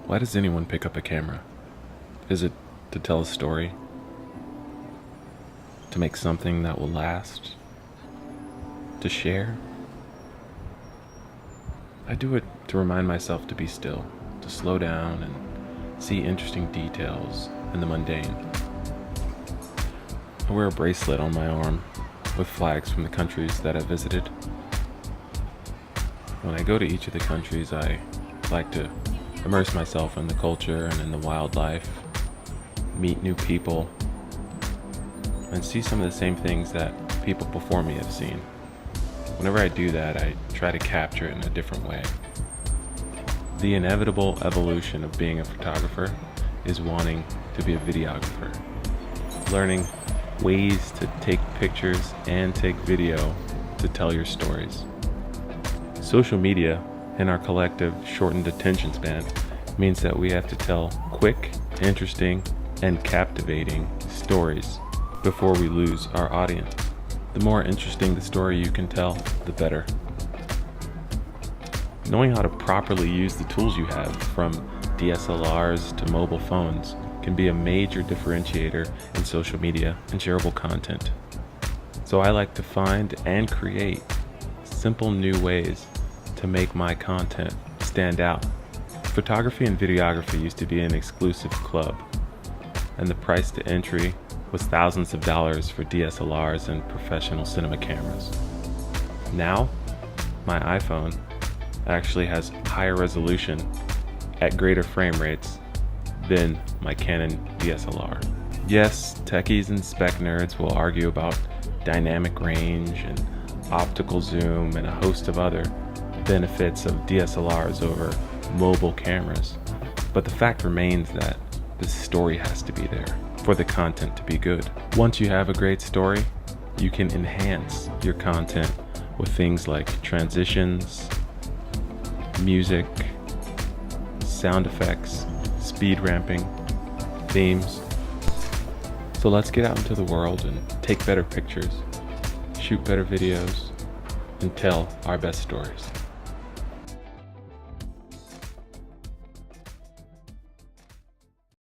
Why does anyone pick up a camera? Is it to tell a story? To make something that will last? To share? I do it to remind myself to be still, to slow down and see interesting details in the mundane. I wear a bracelet on my arm with flags from the countries that I've visited. When I go to each of the countries, I like to immerse myself in the culture and in the wildlife, meet new people, and see some of the same things that people before me have seen. Whenever I do that, I try to capture it in a different way. The inevitable evolution of being a photographer is wanting to be a videographer, learning ways to take pictures and take video to tell your stories. Social media and our collective shortened attention span means that we have to tell quick, interesting, and captivating stories before we lose our audience. The more interesting the story you can tell, the better. Knowing how to properly use the tools you have, from DSLRs to mobile phones, can be a major differentiator in social media and shareable content. So I like to find and create simple new ways to make my content stand out. Photography and videography used to be an exclusive club, and the price to entry was thousands of dollars for DSLRs and professional cinema cameras. Now, my iPhone actually has higher resolution at greater frame rates than my Canon DSLR. Yes, techies and spec nerds will argue about dynamic range and optical zoom and a host of other benefits of DSLRs over mobile cameras, but the fact remains that the story has to be there for the content to be good. Once you have a great story, you can enhance your content with things like transitions, music, sound effects, speed ramping, themes. So let's get out into the world and take better pictures, shoot better videos, and tell our best stories.